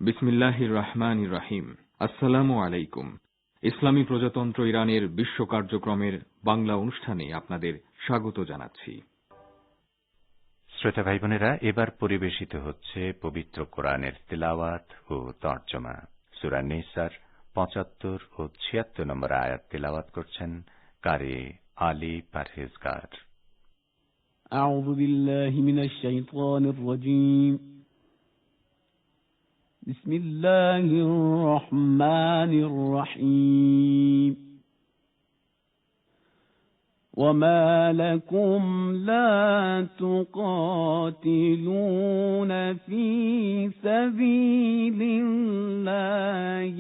বিসমিল্লাহির রহমানির রহিম। আসসালামু আলাইকুম। ইসলামী প্রজাতন্ত্র ইরানের বিশ্ব কার্যক্রমের বাংলা অনুষ্ঠানে আপনাদের স্বাগত জানাচ্ছি। শ্রোতা ভাই বোনেরা, এবার পরিবেশিত হচ্ছে পবিত্র কোরআনের তিলাওয়াত ও তর্জমা। সূরা নিসার ৭৫ ও ৭৬ নম্বর আয়াত তিলাওয়াত করছেন কারি আলী পারহেজগার। আউযু বিল্লাহি মিনাশ শাইতানির রাজীম। বিসমিল্লাহির রহমানির রহিম। وما لكم لا تقاتلون في سبيل الله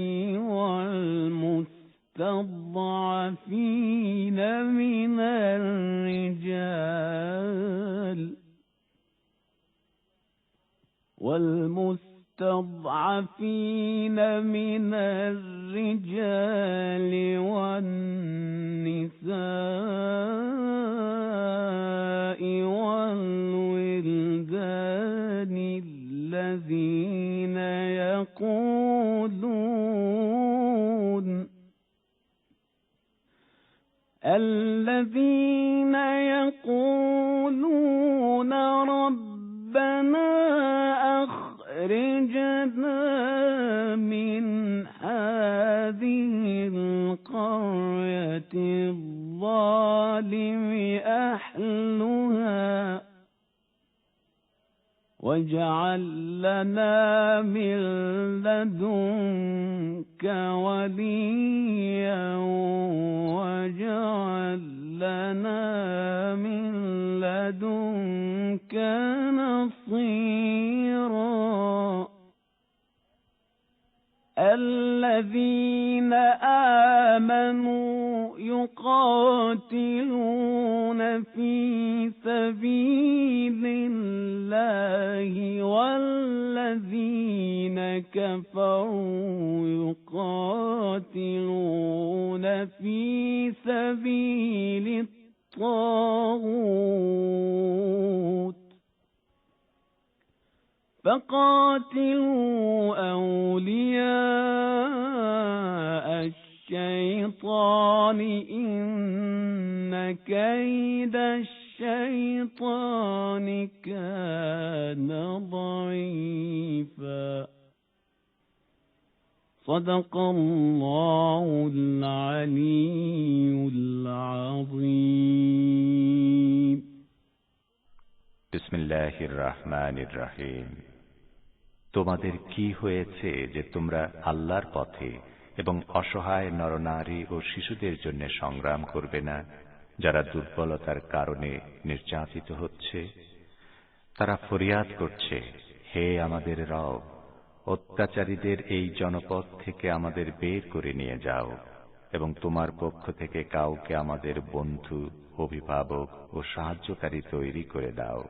والمستضعفين من الرجال والنساء والولدان الذين يقولون ربنا أخرجنا من هذه القرية الظالم أهلها واجعل لنا من لدنك وليا واجعل لنا من لدنك نصيرا. الذين آمنوا يقاتلون في سبيل الله والذين كفروا يقاتلون في سبيل الطاغوت فقاتلوا أولياء الشيطان إن كيد الشيطان كان ضعيفا. صدق الله العلي العظيم. বিসমিল্লাহির রহমানির রহিম। তোমাদের কি হয়েছে যে তোমরা আল্লাহর পথে এবং অসহায় নরনারী ও শিশুদের জন্য সংগ্রাম করবে না, যারা দুর্বলতার কারণে নির্যাতিত হচ্ছে? তারা ফরিয়াদ করছে, হে আমাদের রব, অত্যাচারীদের এই জনপদ থেকে আমাদের বের করে নিয়ে যাও এবং তোমার পক্ষ থেকে কাউকে আমাদের বন্ধু, অভিভাবক ও সাহায্যকারী তৈরি করে দাও।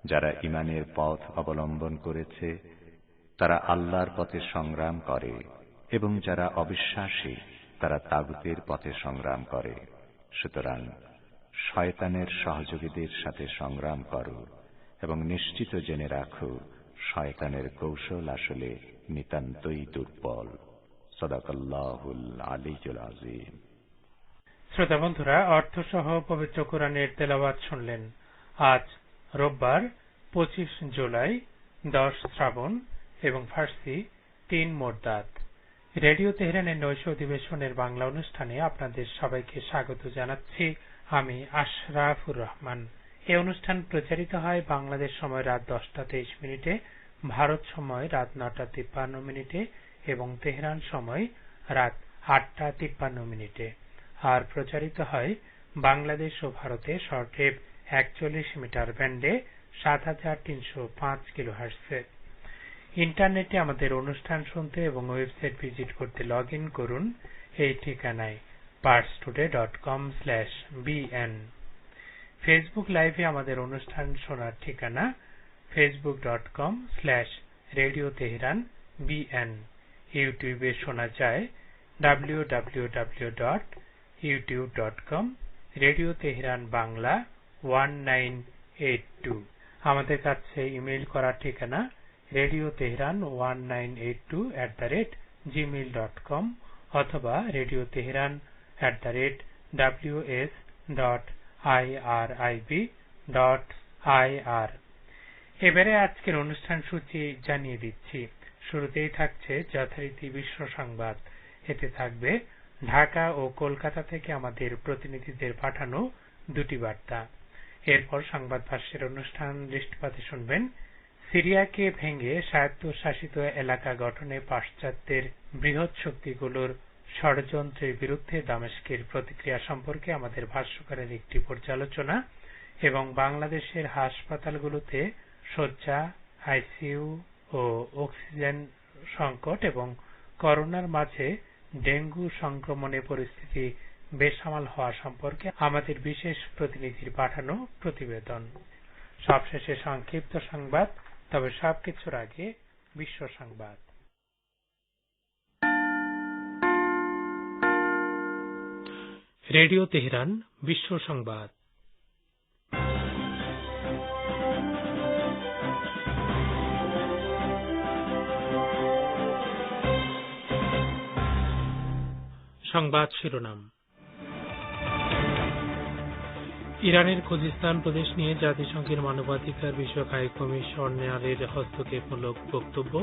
যারা ঈমানের পথ অবলম্বন করেছে তারা আল্লাহর পথে সংগ্রাম করে, এবং যারা অবিশ্বাসী তারা তাগুতের পথে সংগ্রাম করে। সুতরাং শয়তানের সহযোগীদের সাথে সংগ্রাম করো এবং নিশ্চিত জেনে রাখো, শয়তানের কৌশল আসলে নিতান্তই দুর্বল। সাদাকাল্লাহুল আলিয়্যুল আযীম। শ্রোতা বন্ধুরা, অর্থসহ পবিত্র কোরআনের তেলাওয়াত শুনলেন। আজ রোববার 25 জুলাই, 10 শ্রাবণ এবং ফার্সি 3 মোরদাদ। রেডিও তেহরানের নৈশ অধিবেশনের বাংলা অনুষ্ঠানে আপনাদের সবাইকে স্বাগত জানাচ্ছি। আমি আশরাফুর রহমান। এই অনুষ্ঠান প্রচারিত হয় বাংলাদেশ সময় রাত 10টা23 ভারত সময় রাত 9টা53 এবং তেহরান সময় রাত 8টা53 আর প্রচারিত হয় বাংলাদেশ ও ভারতে শর্টওয়েভ 41 মিটার ব্যান্ডে 7305 কিলোহার্টজে। ইন্টারনেটে আমাদের অনুষ্ঠান শুনতে এবং ওয়েবসাইট ভিজিট করতে লগ ইন করুন এই ঠিকানায় parstoday.com/bn। ফেসবুক লাইভে আমাদের অনুষ্ঠান শোনার ঠিকানা facebook.com/radio tehran bn। ইউটিউবে শোনা যায় www.youtube.com/radio tehran bangla 1982। আমাদের কাছে ইমেইল করার ঠিকানা radio.tehran1982@gmail.com অথবা radio.tehran@ws.irib.ir। এবারে আজকের অনুষ্ঠান সূচি জানিয়ে দিচ্ছি। শুরুতেই থাকছে যথারীতি বিশ্ব সংবাদ। এতে থাকবে ঢাকা ও কলকাতা থেকে আমাদের প্রতিনিধিদের পাঠানো দুটি বার্তা। এরপর সংবাদ ভাষ্যের অনুষ্ঠান দৃষ্টিপাতে শুনবেন সিরিয়াকে ভেঙে স্বায়ত্তশাসিত এলাকা গঠনে পাশ্চাত্যের বৃহৎ শক্তিগুলোর ষড়যন্ত্রের বিরুদ্ধে দামেস্কের প্রতিক্রিয়া সম্পর্কে আমাদের ভাষ্যকারের একটি পর্যালোচনা এবং বাংলাদেশের হাসপাতালগুলোতে শয্যা, আইসিইউ ও অক্সিজেন সংকট এবং করোনার মাঝে ডেঙ্গু সংক্রমণের পরিস্থিতি বেসামাল হওয়া সম্পর্কে আমাদের বিশেষ প্রতিনিধির পাঠানো প্রতিবেদন। সবশেষে সংক্ষিপ্ত সংবাদ। তবে সবকিছুর আগে বিশ্ব সংবাদ। রেডিও তেহরান বিশ্ব সংবাদ। সংবাদ শিরোনাম। ইরানের খুজিস্তান প্রদেশ নিয়ে জাতিসংঘের মানবাধিকার বিষয়ক হাই কমিশনারের হস্তক্ষেপমূলক বক্তব্য,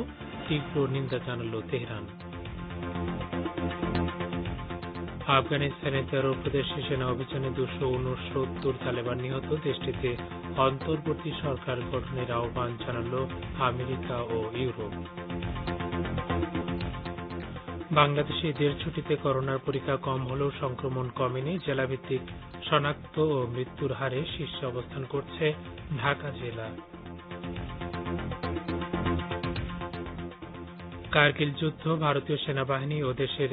তীব্র নিন্দা জানাল তেহরান। আফগানিস্তানের 13 প্রদেশে সেনা অভিযানে 269 তালেবান নিহত। দেশটিতে অন্তর্বর্তী সরকার গঠনের আহ্বান জানাল আমেরিকা ও ইউরোপ। বাংলাদেশে ঈদের ছুটিতে করোনার পরীক্ষা কম হলেও সংক্রমণ কমেনি। জেলাভিত্তিক শনাক্ত ও মৃত্যুর হারে শীর্ষে অবস্থান করছে ঢাকা জেলা। কারগিল যুদ্ধ ভারতীয় সেনাবাহিনী ও দেশের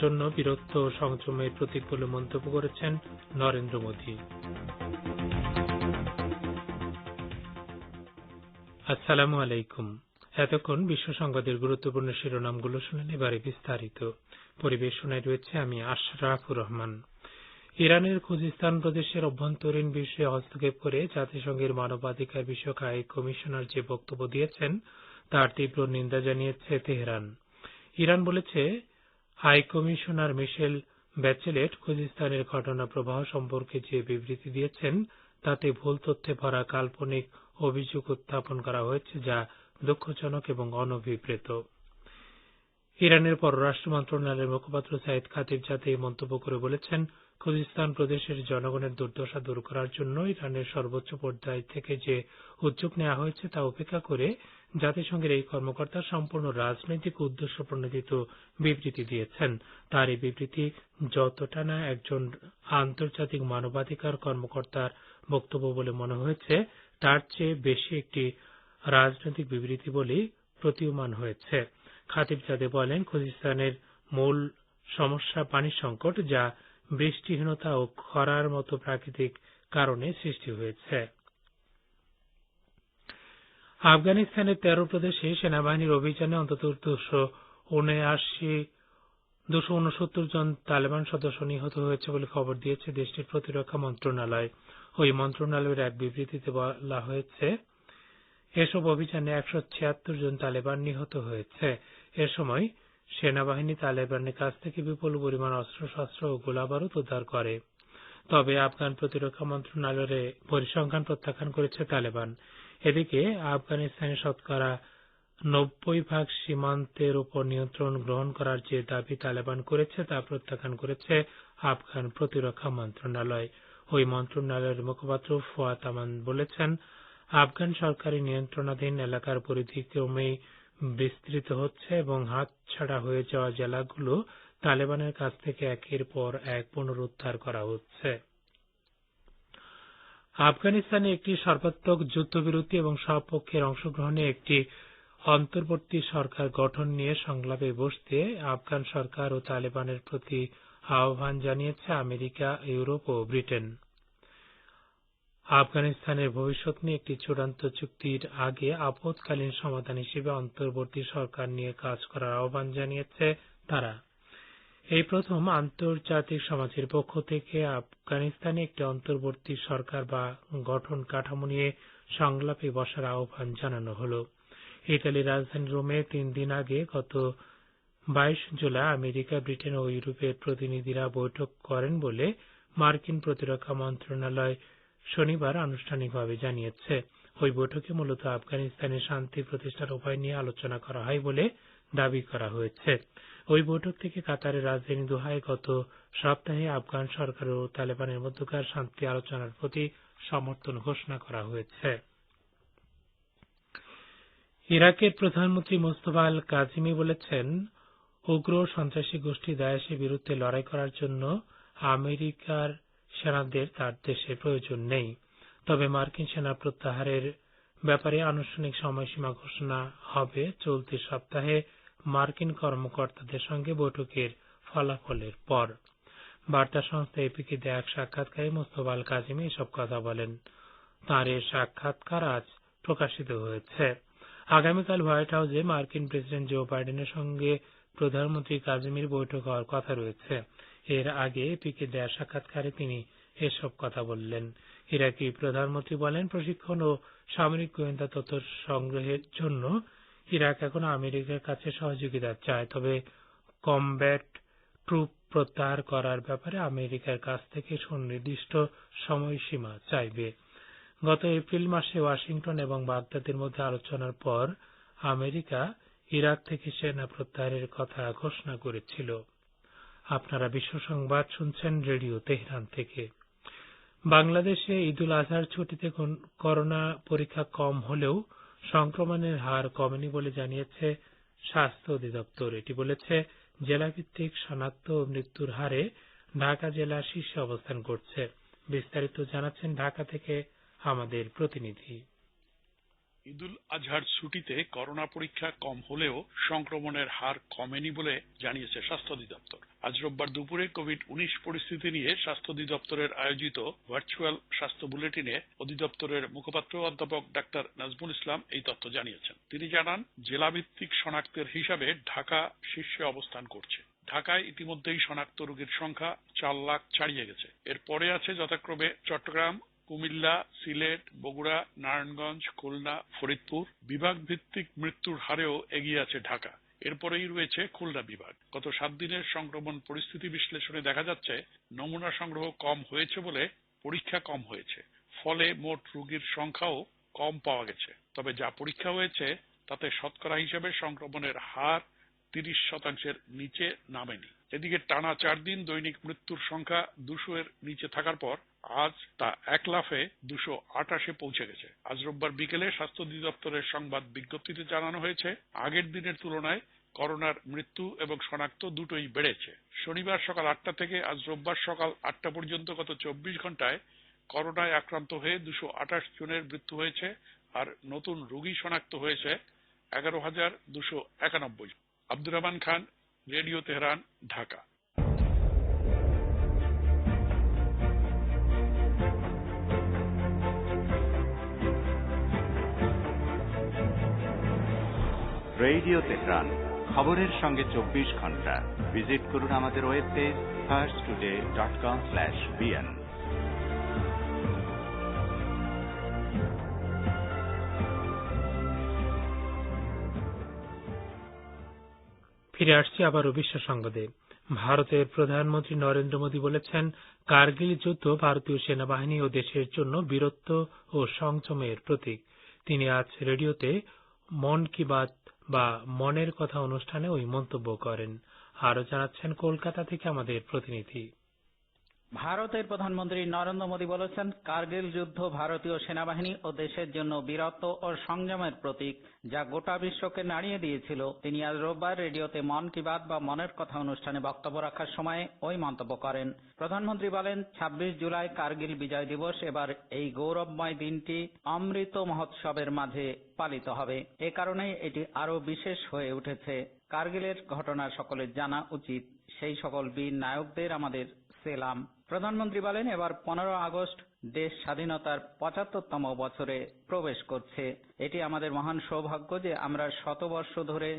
জন্য বীরত্ব ও সংযমের প্রতীক বলে মন্তব্য করেছেন নরেন্দ্র মোদী। আসসালামু আলাইকুম। এতক্ষণ বিশ্ব সংবাদের গুরুত্বপূর্ণ শিরোনামগুলো শুনেন, এবারে বিস্তারিত। পরিবেশনায় রয়েছে আমি আশরাফুর রহমান। ইরানের খুজিস্তান প্রদেশের অভ্যন্তরীণ বিষয়ে হস্তক্ষেপ করে জাতিসংঘের মানবাধিকার বিষয়ক হাই কমিশনার যে বক্তব্য দিয়েছেন তার তীব্র নিন্দা জানিয়েছে তেহরান। ইরান বলেছে, হাই কমিশনার মিশেল ব্যাচেলেট খুজিস্তানের ঘটনা প্রবাহ সম্পর্কে যে বিবৃতি দিয়েছেন তাতে ভুল তথ্যে ভরা কাল্পনিক অভিযোগ উত্থাপন করা হয়েছে, যা দুঃখজনক এবং অনভিপ্রেত। ইরানের পররাষ্ট্র মন্ত্রণালয়ের মুখপাত্র সাইদ খাতিবজাদে এই মন্তব্য করে বলেছেন, খুজিস্তান প্রদেশের জনগণের দুর্দশা দূর করার জন্য ইরানের সর্বোচ্চ পর্যায় থেকে যে উদ্যোগ নেওয়া হয়েছে তা উপেক্ষা করে জাতিসংঘের এই কর্মকর্তা সম্পূর্ণ রাজনৈতিক উদ্দেশ্য প্রণোদিত বিবৃতি দিয়েছেন। তার এই বিবৃতি যতটা না একজন আন্তর্জাতিক মানবাধিকার কর্মকর্তার বক্তব্য বলে মনে হয়েছে, তার চেয়ে বেশি একটি রাজনৈতিক বিবৃতি বলেই প্রতীয়মান হয়েছে। খাতিবজাদে বলেন, খুজিস্তানের মূল সমস্যা পানি সংকট, যা বৃষ্টিহীনতা ও খরার মতো প্রাকৃতিক কারণে সৃষ্টি হয়েছে। আফগানিস্তানের 13 প্রদেশে সেনাবাহিনীর অভিযানে অন্তত 269 জন তালেবান সদস্য নিহত হয়েছে বলে খবর দিয়েছে দেশটির প্রতিরক্ষা মন্ত্রণালয়। ওই মন্ত্রণালয়ের এক বিবৃতিতে বলা হয়েছে, এসব অভিযানে 176 জন তালেবান নিহত হয়েছে। এ সময় সেনাবাহিনী তালেবানের কাছ থেকে বিপুল পরিমাণ অস্ত্রশস্ত্র ও গোলাবারুদ উদ্ধার করে। তবে আফগান প্রতিরক্ষা মন্ত্রণালয়ের পরিসংখ্যান প্রত্যাখ্যান করেছে তালেবান। এদিকে আফগানিস্তানের শতকরা 90% সীমান্তের উপর নিয়ন্ত্রণ গ্রহণ করার যে দাবি তালেবান করেছে তা প্রত্যাখ্যান করেছে আফগান প্রতিরক্ষা মন্ত্রণালয়। ওই মন্ত্রণালয়ের মুখপাত্র ফুয়াদ আমান বলেছেন, আফগান সরকারি নিয়ন্ত্রণাধীন এলাকার পরিধি ক্রমেই বিস্তৃত হচ্ছে এবং হাতছাড়া হয়ে যাওয়া জেলাগুলো তালেবানের কাছ থেকে একের পর এক পুনরুদ্ধার করা হচ্ছে। আফগানিস্তানে একটি সর্বাত্মক যুদ্ধবিরতি এবং সব পক্ষের অংশগ্রহণে একটি অন্তর্বর্তী সরকার গঠন নিয়ে সংলাপে বসতে আফগান সরকার ও তালেবানের প্রতি আহ্বান জানিয়েছে আমেরিকা, ইউরোপ ও ব্রিটেন। আফগানিস্তানের ভবিষ্যৎ নিয়ে একটি চূড়ান্ত চুক্তির আগে আপৎকালীন সমাধান হিসেবে অন্তর্বর্তী সরকার নিয়ে কাজ করার আহ্বান জানিয়েছে তারা। এই প্রথম আন্তর্জাতিক সমাজের পক্ষ থেকে আফগানিস্তানে একটি অন্তর্বর্তী সরকার বা গঠন কাঠামো নিয়ে সংলাপে বসার আহ্বান জানানো হল। ইতালির রাজধানী রোমে 3 দিন আগে গত 22 জুলাই আমেরিকা, ব্রিটেন ও ইউরোপের প্রতিনিধিরা বৈঠক করেন বলে মার্কিন প্রতিরক্ষা মন্ত্রণালয় শনিবার আনুষ্ঠানিকভাবে জানিয়েছে। ওই বৈঠকে মূলত আফগানিস্তানে শান্তি প্রতিষ্ঠার উপায় নিয়ে আলোচনা করা হয় বলে দাবি করা হয়েছে। ওই বৈঠক থেকে কাতারের রাজধানী দোহায় গত সপ্তাহে আফগান সরকার ও তালেবানের মধ্যকার শান্তি আলোচনার প্রতি সমর্থন ঘোষণা করা হয়েছে। ইরাকের প্রধানমন্ত্রী মোস্তফা আল কাজিমি বলেছেন, উগ্র সন্ত্রাসী গোষ্ঠী দায়েশের বিরুদ্ধে লড়াই করার জন্য আমেরিকার সেনাদের তার দেশে প্রয়োজন নেই। তবে মার্কিন সেনা প্রত্যাহারের ব্যাপারে আনুষ্ঠানিক সময়সীমা ঘোষণা হবে চলতি সপ্তাহে মার্কিন কর্মকর্তাদের সঙ্গে বৈঠকের ফলাফলের পর। বার্তা সংস্থা এপিকে দেয়া এক সাক্ষাৎকারে মোস্তফা আল কাজিমি এসব কথা বলেন। তাঁর এই সাক্ষাৎকার আজ প্রকাশিত হয়েছে। আগামীকাল হোয়াইট হাউসে মার্কিন প্রেসিডেন্ট জো বাইডেনের সঙ্গে প্রধানমন্ত্রী কাজিমির বৈঠক হওয়ার কথা রয়েছে। এর আগে এপিকে দেয়া সাক্ষাৎকারে তিনি এসব কথা বললেন। ইরাকি প্রধানমন্ত্রী বলেন, প্রশিক্ষণ ও সামরিক গোয়েন্দা তথ্য সংগ্রহের জন্য ইরাক এখন আমেরিকার কাছে সহযোগিতা চায়, তবে কমব্যাট ট্রুপ প্রত্যাহার করার ব্যাপারে আমেরিকার কাছ থেকে সুনির্দিষ্ট সময়সীমা চাইবে। গত এপ্রিল মাসে ওয়াশিংটন এবং বাগদাদের মধ্যে আলোচনার পর আমেরিকা ইরাক থেকে সেনা প্রত্যাহারের কথা ঘোষণা করেছিল। আপনারা বিশ্ব সংবাদ শুনছেন রেডিও তেহরান থেকে। বাংলাদেশে ঈদুল আজহার ছুটিতে করোনা পরীক্ষা কম হলেও সংক্রমণের হার কমেনি বলে জানিয়েছে স্বাস্থ্য অধিদপ্তর। এটি বলেছে, জেলাভিত্তিক শনাক্ত ও মৃত্যুর হারে ঢাকা জেলা শীর্ষে অবস্থান করছে। বিস্তারিত জানাচ্ছেন ঢাকা থেকে আমাদের প্রতিনিধি। ঈদুল আজহার ছুটিতে করোনা পরীক্ষা কম হলেও সংক্রমণের হার কমেনি বলে জানিয়েছে স্বাস্থ্য অধিদপ্তর। আজ রোববার দুপুরে কোভিড-19 পরিস্থিতি নিয়ে স্বাস্থ্য অধিদপ্তরের আয়োজিত ভার্চুয়াল স্বাস্থ্য বুলেটিনে অধিদপ্তরের মুখপাত্র অধ্যাপক ডাক্তার নাজমুল ইসলাম এই তথ্য জানিয়েছেন। তিনি জানান, জেলাভিত্তিক শনাক্তের হিসাবে ঢাকা শীর্ষে অবস্থান করছে। ঢাকায় ইতিমধ্যেই শনাক্ত রোগীর সংখ্যা 4 লাখ ছাড়িয়ে গেছে। এরপরে আছে যথাক্রমে চট্টগ্রাম, কুমিল্লা, সিলেট, বগুড়া, নারায়ণগঞ্জ, খুলনা, ফরিদপুর। বিভাগ ভিত্তিক মৃত্যুর হারেও এগিয়ে আছে ঢাকা। এরপরেই রয়েছে খুলনা বিভাগ। গত 7 দিনের সংক্রমণ পরিস্থিতি বিশ্লেষণে দেখা যাচ্ছে, নমুনা সংগ্রহ কম হয়েছে বলে পরীক্ষা কম হয়েছে। ফলে মোট রোগীর সংখ্যাও কম পাওয়া গেছে। তবে যা পরীক্ষা হয়েছে তাতে শতকরা হিসেবে সংক্রমণের হার 30% নিচে নামেনি। এদিকে টানা 4 দিন দৈনিক মৃত্যুর সংখ্যা 200 এর নিচে থাকার পর আজ তা 1 লাফে 228-এ পৌঁছে গেছে। আজ রোববার বিকেলে স্বাস্থ্য অধিদপ্তরের সংবাদ বিজ্ঞপ্তিতে জানানো হয়েছে, আগের দিনের তুলনায় করোনার মৃত্যু এবং শনাক্ত দুটোই বেড়েছে। শনিবার সকাল 8টা থেকে আজ রোববার সকাল 8টা পর্যন্ত গত 24 ঘন্টায় করোনায় আক্রান্ত হয়ে 228 জনের মৃত্যু হয়েছে, আর নতুন রোগী শনাক্ত হয়েছে 11,291। Abdur Rahman Khan, radio Tehran, Dhaka. Radio Tehran, খবরের সঙ্গে 24 ঘন্টা। ভিজিট করুন আমাদের ওয়েবপেজ farstoday.com/bn। ফিরে আসছি আবারও বিশ্ব সংবাদে। ভারতের প্রধানমন্ত্রী নরেন্দ্র মোদী বলেছেন, কার্গিল যুদ্ধ ভারতীয় সেনাবাহিনী ও দেশের জন্য বীরত্ব ও সংযমের প্রতীক। তিনি আজ রেডিওতে মন কি বাত বা মনের কথা অনুষ্ঠানে ওই মন্তব্য করেন। আরো জানাচ্ছেন কলকাতা থেকে আমাদের প্রতিনিধি। ভারতের প্রধানমন্ত্রী নরেন্দ্র মোদী বলেছেন, কার্গিল যুদ্ধ ভারতীয় সেনাবাহিনী ও দেশের জন্য বীরত্ব ও সংযমের প্রতীক, যা গোটা বিশ্বকে নাড়িয়ে দিয়েছিল। তিনি আজ রোববার রেডিওতে মন কি বাত বা মনের কথা অনুষ্ঠানে বক্তব্য রাখার সময় ওই মন্তব্য করেন। প্রধানমন্ত্রী বলেন, 26 জুলাই কার্গিল বিজয় দিবস। এবার এই গৌরবময় দিনটি অমৃত মহোৎসবের মাঝে পালিত হবে। এ কারণেই এটি আরো বিশেষ হয়ে উঠেছে। কার্গিলের ঘটনা সকলের জানা উচিত। সেই সকল বীর নায়কদের আমাদের সেলাম। প্রধানমন্ত্রী বলেন, এবার 15 আগস্ট দেশ স্বাধীনতার 75তম বছরে প্রবেশ করছে। এটি আমাদের মহান সৌভাগ্য যে আমরা 100 বর্ষ ধরে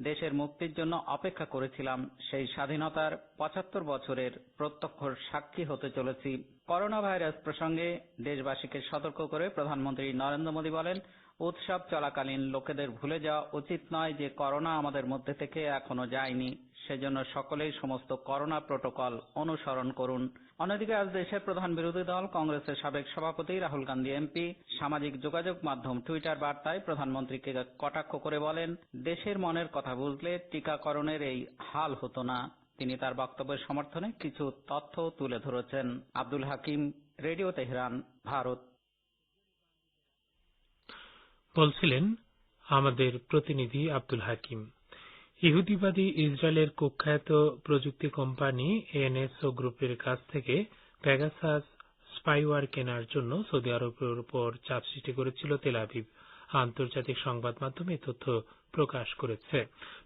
দেশের মুক্তির জন্য অপেক্ষা করেছিলাম। সেই স্বাধীনতার 75 বছরের প্রত্যক্ষ সাক্ষী হতে চলেছি। করোনা ভাইরাস প্রসঙ্গে দেশবাসীকে সতর্ক করে প্রধানমন্ত্রী নরেন্দ্র মোদী বলেন, উৎসব চলাকালীন লোকেদের ভুলে যাওয়া উচিত নয় যে করোনা আমাদের মধ্যে থেকে এখনো যায়নি। সেজন্য সকলেই সমস্ত করোনা প্রটোকল অনুসরণ করুন। অন্যদিকে আজ দেশের প্রধান বিরোধী দল কংগ্রেসের সাবেক সভাপতি রাহুল গান্ধী এমপি সামাজিক যোগাযোগ মাধ্যম টুইটার বার্তায় প্রধানমন্ত্রীকে কটাক্ষ করে বলেন, দেশের মনের কথা বুঝলে টিকাকরণের এই হাল হতো না। তিনি তার বক্তব্যের সমর্থনে কিছু তথ্য তুলে ধরেছেন। Abdul Hakim, radio Tehran, Bharat. বলছিলেন আমাদের প্রতিনিধি আব্দুল হাকিম। ইহুদিবাদী ইসরায়েলের কুখ্যাত প্রযুক্তি কোম্পানি এনএসও গ্রুপের কাছ থেকে পেগাসাস স্পাইওয়্যার কেনার জন্য সৌদি আরবের উপর চাপ সৃষ্টি করেছিল তেল আবিব। আন্তর্জাতিক সংবাদ মাধ্যম এ তথ্য প্রকাশ করেছে।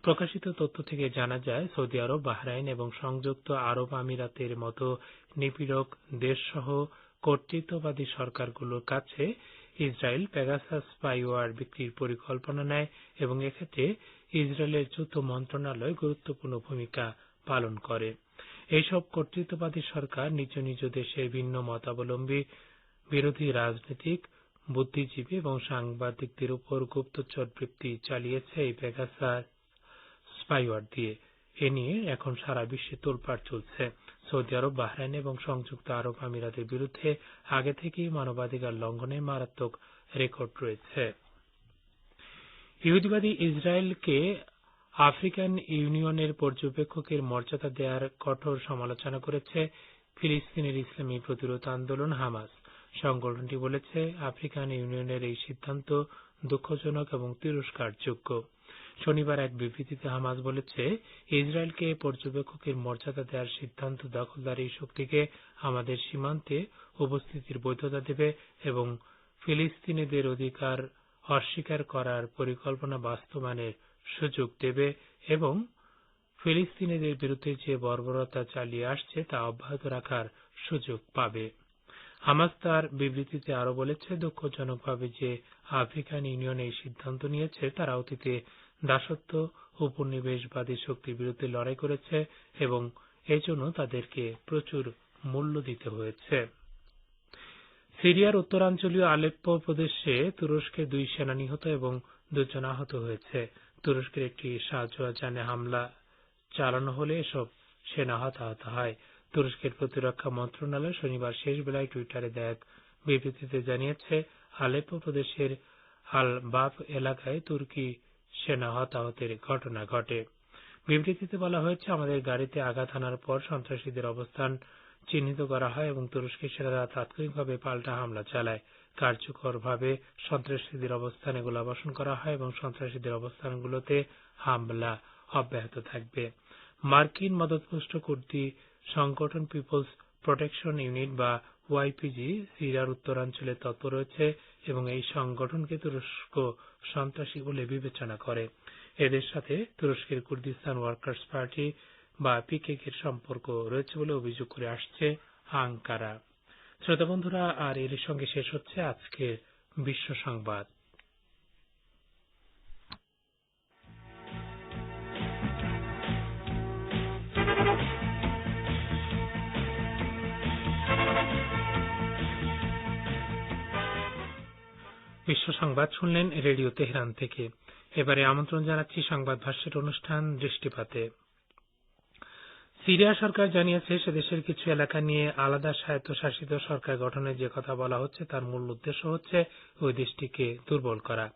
প্রকাশিত তথ্য থেকে জানা যায়, সৌদি আরব, বাহরাইন এবং সংযুক্ত আরব আমিরাতের মতো নিপীড়ক দেশসহ কর্তৃত্ববাদী সরকারগুলোর কাছে ইসরায়েল পেগাসাস স্পাইওয়্যার বিক্রির পরিকল্পনা নেয় এবং এক্ষেত্রে ইসরায়েলের যুদ্ধ মন্ত্রণালয় গুরুত্বপূর্ণ ভূমিকা পালন করে। এইসব কর্তৃত্ববাদী সরকার নিজ নিজ দেশের ভিন্ন মতাবলম্বী বিরোধী রাজনীতিক, বুদ্ধিজীবী এবং সাংবাদিকদের উপর গুপ্তচর বৃত্তি চালিয়েছে এই পেগাসাস স্পাইওয়্যার দিয়ে। এ নিয়ে এখন সারা বিশ্বে তোলপাড় চলছে। সৌদি আরব, বাহরাইন এবং সংযুক্ত আরব আমিরাতের বিরুদ্ধে আগে থেকেই মানবাধিকার লঙ্ঘনের মারাত্মক রেকর্ড রয়েছে। ইহুদিবাদী ইসরায়েলকে আফ্রিকান ইউনিয়নের পর্যবেক্ষকের মর্যাদা দেওয়ার কঠোর সমালোচনা করেছে ফিলিস্তিনের ইসলামী প্রতিরোধ আন্দোলন হামাস। সংগঠনটি বলেছে, আফ্রিকান ইউনিয়নের এই সিদ্ধান্ত দুঃখজনক এবং তিরস্কারযোগ্য। শনিবার এক বিবৃতিতে হামাস বলেছে, ইসরায়েলকে পর্যবেক্ষকের মর্যাদা দেওয়ার সিদ্ধান্ত দখলদারি শক্তিকে আমাদের সীমান্তে উপস্থিতির বৈধতা দেবে এবং ফিলিস্তিনিদের অধিকার অস্বীকার করার পরিকল্পনা বাস্তবায়নের সুযোগ দেবে এবং ফিলিস্তিনিদের বিরুদ্ধে যে বর্বরতা চালিয়ে আসছে তা অব্যাহত রাখার সুযোগ পাবে। হামাস তার বিবৃতিতে আরো বলেছে, দুঃখজনকভাবে যে আফ্রিকান ইউনিয়ন এই সিদ্ধান্ত নিয়েছে তারা অতীতে দাসত্ব উপনিবেশবাদী শক্তির বিরুদ্ধে লড়াই করেছে এবং এজন্য তাদেরকে প্রচুর মূল্য দিতে হয়েছে। সিরিয়ার উত্তরাঞ্চলীয় আলেপ্পো প্রদেশে তুরস্কের 2 সেনা নিহত এবং 2 জন আহত হয়েছে। তুরস্কের একটি সাহায্য যানে হামলা চালানো হলে এসব সেনা হতাহত হয়। তুরস্কের প্রতিরক্ষা মন্ত্রণালয় শনিবার শেষ বেলায় টুইটারে দেয়া এক বিবৃতিতে জানিয়েছে, আলেপ্পো প্রদেশের আল বাব এলাকায় তুর্কি সেনা হতাহতের ঘটনা ঘটে। বিবৃতিতে বলা হয়েছে, আমাদের গাড়িতে আঘাত হানার পর সন্ত্রাসীদের অবস্থান চিহ্নিত করা হয় এবং তুরস্কের সেনারা তাৎক্ষণিকভাবে পাল্টা হামলা চালায়। কার্যকরভাবে সন্ত্রাসীদের অবস্থানে গোলাবর্ষণ করা হয় এবং সন্ত্রাসীদের অবস্থানগুলোতে হামলা অব্যাহত থাকবে। মার্কিন মদতপুষ্ট কুর্দি সংগঠন পিপলস প্রোটেকশন ইউনিট বা ওয়াইপিজি সিরিয়ার উত্তরাঞ্চলে তৎপর রয়েছে এবং এই সংগঠনকে তুরস্ক সন্ত্রাসী বলে বিবেচনা করে। এদের সাথে তুরস্কের কুর্দিস্তান ওয়ার্কার্স পার্টি বা পিকেকের সম্পর্ক রয়েছে বলে অভিযোগ করে আসছে আঙ্কারা। শ্রোতা বন্ধুরা, আর এর সঙ্গে শেষ হচ্ছে আজকের বিশ্ব সংবাদ। বিশ্ব সংবাদ শুনলেন রেডিও তেহরান থেকে। এবারে আমন্ত্রণ জানাচ্ছি সংবাদ ভাষ্যের অনুষ্ঠান দৃষ্টিপাতে। সিরিয়া সরকার জানিয়েছে, সে দেশের কিছু এলাকা নিয়ে আলাদা স্বায়ত্তশাসিত সরকার গঠনের যে কথা বলা হচ্ছে তার মূল উদ্দেশ্য হচ্ছে ওই দেশটিকে দুর্বল করা।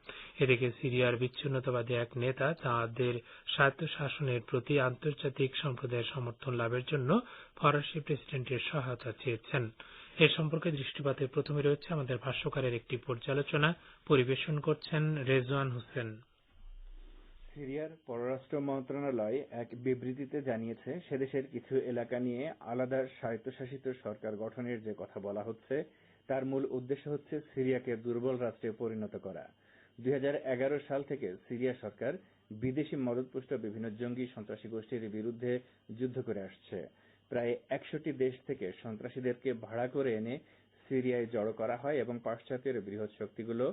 এদিকে সিরিয়ার বিচ্ছিন্নতাবাদী এক নেতা তাঁদের স্বায়ত্তশাসনের প্রতি আন্তর্জাতিক সম্প্রদায়ের সমর্থন লাভের জন্য ফরাসি প্রেসিডেন্টের সহায়তা চেয়েছেন। এ সম্পর্কে দৃষ্টিপাতে প্রথমে রয়েছে আমাদের ভাষ্যকারের একটি পর্যালোচনা, পরিবেশন করছেন রেজওয়ান হোসেন। সিরিয়ার পররাষ্ট্র মন্ত্রণালয় এক বিবৃতিতে জানিয়েছে, সেদেশের কিছু এলাকা নিয়ে আলাদা স্বায়ত্তশাসিত সরকার গঠনের যে কথা বলা হচ্ছে তার মূল উদ্দেশ্য হচ্ছে সিরিয়াকে দুর্বল রাষ্ট্রে পরিণত করা। 2011 সাল থেকে সিরিয়া সরকার বিদেশি মদতপুষ্ট বিভিন্ন জঙ্গি সন্ত্রাসী গোষ্ঠীর বিরুদ্ধে যুদ্ধ করে আসছে। প্রায় 100টি দেশ থেকে সন্ত্রাসীদেরকে ভাড়া করে এনে সিরিয়ায় জড়ো করা হয় এবং পাশ্চাত্যের বৃহৎ শক্তিগুলো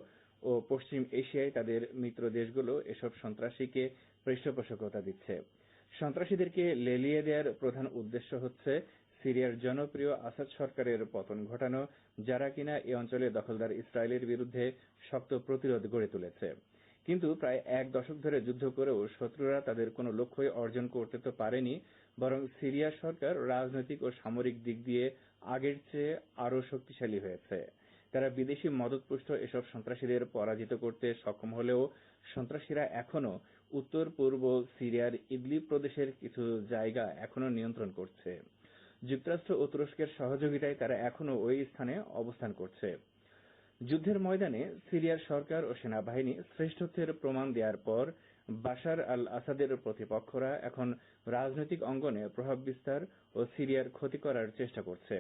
ও পশ্চিম এশিয়ায় তাদের মিত্র দেশগুলো এসব সন্ত্রাসীকে পৃষ্ঠপোষকতা দিচ্ছে। সন্ত্রাসীদেরকে লেলিয়ে দেওয়ার প্রধান উদ্দেশ্য হচ্ছে সিরিয়ার জনপ্রিয় আসাদ সরকারের পতন ঘটানো, যারা কিনা এ অঞ্চলে দখলদার ইসরায়েলের বিরুদ্ধে শক্ত প্রতিরোধ গড়ে তুলেছে। কিন্তু প্রায় এক দশক ধরে যুদ্ধ করেও শত্রুরা তাদের কোনো লক্ষ্যই অর্জন করতে তো পারেনি, বরং সিরিয়া সরকার রাজনৈতিক ও সামরিক দিক দিয়ে আগের চেয়ে আরও শক্তিশালী হয়েছে। তারা বিদেশি মদতপুষ্ট এসব সন্ত্রাসীদের পরাজিত করতে সক্ষম হলেও সন্ত্রাসীরা এখনো উত্তর পূর্ব সিরিয়ার ইদলিব প্রদেশের কিছু জায়গা এখনো নিয়ন্ত্রণ করছে। যুক্তরাষ্ট্র ও তুরস্কের সহযোগিতায় তারা এখনো ওই স্থানে অবস্থান করছে। যুদ্ধের ময়দানে সিরিয়ার সরকার ও সেনাবাহিনী শ্রেষ্ঠত্বের প্রমাণ দেওয়ার পর বাশার আল আসাদের প্রতিপক্ষরা এখন রাজনৈতিক অঙ্গনে প্রভাব বিস্তার ও সিরিয়ার ক্ষতি করার চেষ্টা করছে।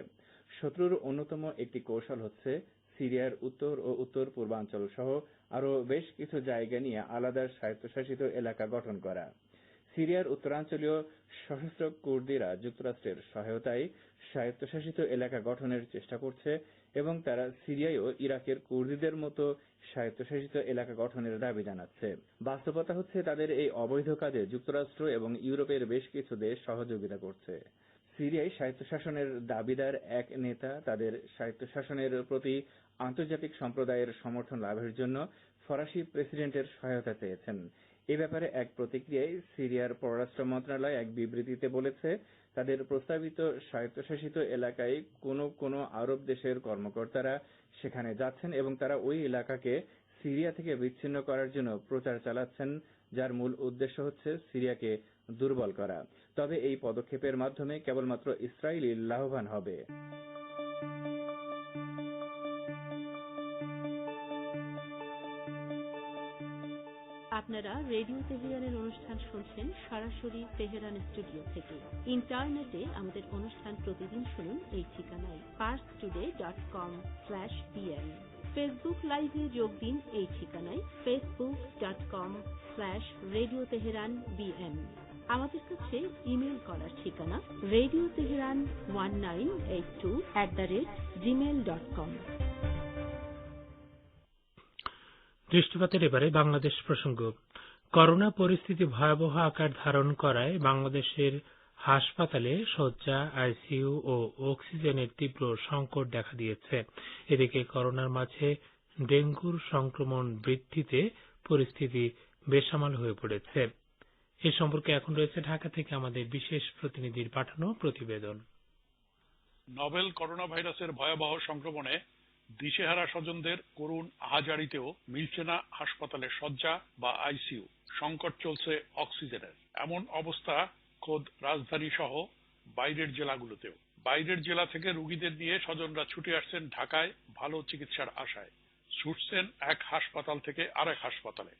শত্রুর অন্যতম একটি কৌশল হচ্ছে সিরিয়ার উত্তর ও উত্তর পূর্বাঞ্চল সহ আরও বেশ কিছু জায়গা নিয়ে আলাদা স্বায়ত্তশাসিত এলাকা গঠন করা। সিরিয়ার উত্তরাঞ্চলীয় সশস্ত্র কুর্দিরা যুক্তরাষ্ট্রের সহায়তায় স্বায়ত্তশাসিত এলাকা গঠনের চেষ্টা করছে এবং তারা সিরিয়ায়ও ইরাকের কুর্দিদের মতো স্বায়ত্তশাসিত এলাকা গঠনের দাবি জানাচ্ছে। বাস্তবতা হচ্ছে তাদের এই অবৈধ কাজে যুক্তরাষ্ট্র এবং ইউরোপের বেশ কিছু দেশ সহযোগিতা করছে। সিরিয়ায় স্বায়ত্তশাসনের দাবিদার এক নেতা তাদের স্বায়ত্তশাসনের প্রতি আন্তর্জাতিক সম্প্রদায়ের সমর্থন লাভের জন্য ফরাসি প্রেসিডেন্টের সহায়তা চেয়েছেন। এ ব্যাপারে এক প্রতিক্রিয়ায় সিরিয়ার পররাষ্ট্র মন্ত্রণালয় এক বিবৃতিতে বলেছে, তাদের প্রস্তাবিত স্বায়ত্তশাসিত এলাকায় কোনো আরব দেশের কর্মকর্তারা সেখানে যাচ্ছেন এবং তারা ওই এলাকাকে সিরিয়া থেকে বিচ্ছিন্ন করার জন্য প্রচার চালাচ্ছেন, যার মূল উদ্দেশ্য হচ্ছে সিরিয়াকে দুর্বল করা। তবে এই পদক্ষেপের মাধ্যমে কেবলমাত্র ইসরায়েলই লাভবান হবে। আপনারা রেডিও তেহরানের অনুষ্ঠান শুনছেন সরাসরি তেহরান স্টুডিও থেকে। ইন্টারনেটে আমাদের অনুষ্ঠান প্রতিদিন শুনুন এই ঠিকানায় parstoday.com/bn। ফেসবুক লাইভে যোগ দিন এই ঠিকানায় facebook.com/Radio Tehran BN। আমাদের কাছে ইমেল করার ঠিকানা radioteheran1982@gmail.com। দৃষ্টিপাতের এবারে বাংলাদেশ প্রসঙ্গ। করোনা পরিস্থিতি ভয়াবহ আকার ধারণ করায় বাংলাদেশের হাসপাতালে শয্যা, আইসিইউ ও অক্সিজেনের তীব্র সংকট দেখা দিয়েছে। এদিকে করোনার মাঝে ডেঙ্গুর সংক্রমণ বৃদ্ধিতে পরিস্থিতি বেসামাল হয়ে পড়েছে। এ সম্পর্কে এখন রয়েছে ঢাকা থেকে আমাদের বিশেষ প্রতিনিধির পাঠানো প্রতিবেদন। নভেল করোনা ভাইরাসের ভয়াবহ সংক্রমণে দিশেহারা স্বজনদের করুণ আহাজারিতেও মিলছে না হাসপাতালে শয্যা বা আইসিইউ। সংকট চলছে অক্সিজেনের। এমন অবস্থা খোদ রাজধানী সহ বাইরের জেলাগুলোতেও। বাইরের জেলা থেকে রোগীদের নিয়ে স্বজনরা ছুটে আসছেন ঢাকায় ভালো চিকিৎসার আশায়। ছুটছেন এক হাসপাতাল থেকে আরেক হাসপাতালে।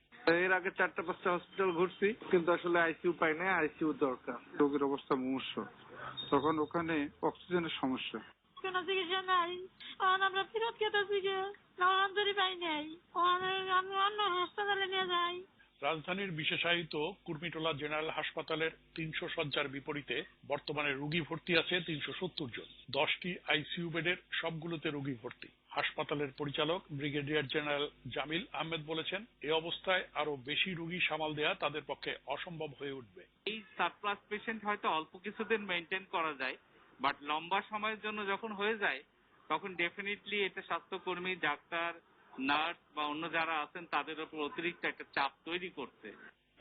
এর আগে 4-5টা হসপিটাল ঘুরছি, কিন্তু আসলে আইসিইউ পাই না। আইসিইউ দরকার, রোগীর অবস্থা মুমূর্ষু, তখন ওখানে অক্সিজেনের সমস্যা। কোনো চিকিৎসা নাই, আমরা ফেরত খেতেছি, নামান্তরি পাই নাই, আমি অন্য হাসপাতালে নিয়ে যাই। রাজধানীর বিশেষায়িত কুর্মিটোলা জেনারেল হাসপাতালের 300 শয্যার বিপরীতে বর্তমানে রোগী ভর্তি আছে 370 জন। 10টি আইসিইউ বেডের সবগুলোতে রোগী ভর্তি। হাসপাতালের পরিচালক ব্রিগেডিয়ার জেনারেল জামিল আহমেদ বলেছেন, এ অবস্থায় আরো বেশি রোগী সামাল দেয়া তাদের পক্ষে অসম্ভব হয়ে উঠবে। এই সারপ্লাস পেশেন্ট হয়তো অল্প কিছুদিন মেনটেন করা যায়, বাট লম্বা সময়ের জন্য যখন হয়ে যায় তখন ডেফিনেটলি এটা স্বাস্থ্যকর্মী, ডাক্তার, নার্স বা অন্য যারা আছেন তাদের উপর অতিরিক্ত একটা চাপ তৈরি করছে।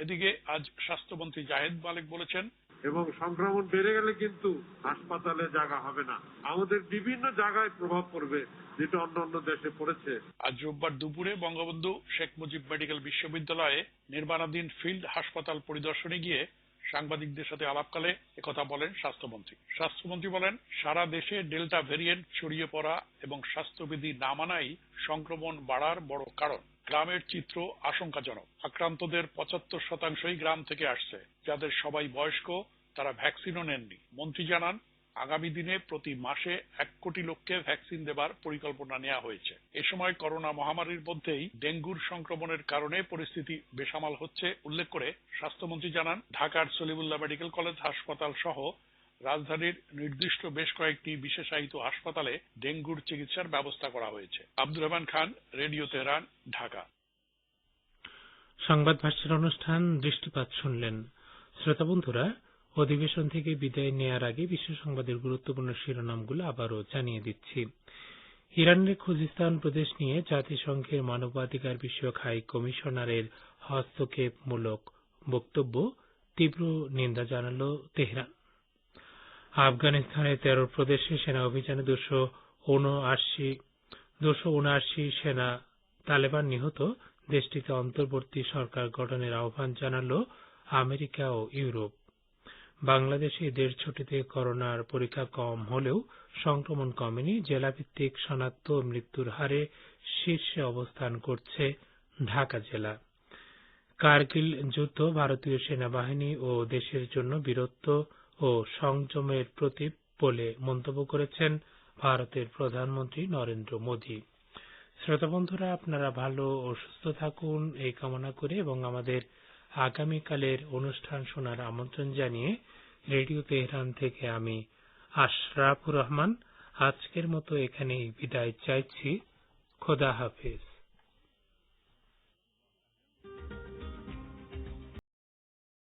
এদিকে আজ স্বাস্থ্যমন্ত্রী জাহেদ মালিক বলেছেন, এবং সংক্রমণ বেড়ে গেলে কিন্তু হাসপাতালে জায়গা হবে না, আমাদের বিভিন্ন জায়গায় প্রভাব পড়বে, যেটা অন্য দেশে পড়েছে। আজ রোববার দুপুরে বঙ্গবন্ধু শেখ মুজিব মেডিকেল বিশ্ববিদ্যালয়ে নির্মাণাধীন ফিল্ড হাসপাতাল পরিদর্শনে গিয়ে সাংবাদিকদের সাথে আলাপকালে একথা বলেন স্বাস্থ্যমন্ত্রী। স্বাস্থ্যমন্ত্রী বলেন, সারা দেশে ডেল্টা ভেরিয়েন্ট ছড়িয়ে পড়া এবং স্বাস্থ্যবিধি না মানাই সংক্রমণ বাড়ার বড় কারণ। গ্রামের চিত্র আশঙ্কাজনক। আক্রান্তদের 75% গ্রাম থেকে আসছে, যাদের সবাই বয়স্ক, তারা ভ্যাকসিনও নেননি। মন্ত্রী জানান, আগামী দিনে প্রতি মাসে 1 কোটি লোককে ভ্যাকসিন দেবার পরিকল্পনা নেওয়া হয়েছে। এ সময় করোনা মহামারীর মধ্যেই ডেঙ্গুর সংক্রমণের কারণে পরিস্থিতি বেসামাল হচ্ছে উল্লেখ করে স্বাস্থ্যমন্ত্রী জানান, ঢাকার সলিমুল্লাহ মেডিকেল কলেজ হাসপাতাল সহ রাজধানীর নির্দিষ্ট বেশ কয়েকটি বিশেষায়িত হাসপাতালে ডেঙ্গুর চিকিৎসার ব্যবস্থা করা হয়েছে। Abdur Rahman Khan, radio Tehran, Dhaka. সংবাদ ভাষ্যের অনুষ্ঠান দৃষ্টিপাত শুনলেন। শ্রোতা বন্ধুরা, অধিবেশন থেকে বিদায় নেয়ার আগে বিশ্ব সংবাদের গুরুত্বপূর্ণ শিরোনামগুলো আবারও জানিয়ে দিচ্ছি। ইরানের খুজিস্তান প্রদেশ নিয়ে জাতিসংঘের মানবাধিকার বিষয়ক হাই কমিশনারের হস্তক্ষেপমূলক বক্তব্য তীব্র নিন্দা জানাল তেহরান। আফগানিস্তানের 13 প্রদেশে সেনা অভিযানে 279 সেনা তালেবান নিহত। দেশটিতে অন্তর্বর্তী সরকার গঠনের আহ্বান জানাল আমেরিকা ও ইউরোপ। বাংলাদেশে ঈদের ছুটিতে করোনার পরীক্ষা কম হলেও সংক্রমণ কমেনি। জেলাভিত্তিক শনাক্ত ও মৃত্যুর হারে শীর্ষে অবস্থান করছে ঢাকা জেলা। কার্গিল যুদ্ধ ভারতীয় সেনাবাহিনী ও দেশের জন্য বীরত্ব ও সংযমের প্রতীক বলে মন্তব্য করেছেন ভারতের প্রধানমন্ত্রী নরেন্দ্র মোদী। শ্রোতা বন্ধুরা, আপনারা ভালো ও সুস্থ থাকুন এই কামনা করে এবং আমাদের আগামীকালের অনুষ্ঠান শোনার আমন্ত্রণ জানিয়ে রেডিও তেহরান থেকে আমি আশরাফুর রহমান আজকের মতো এখানেই বিদায় চাইছি। খোদা হাফেজ।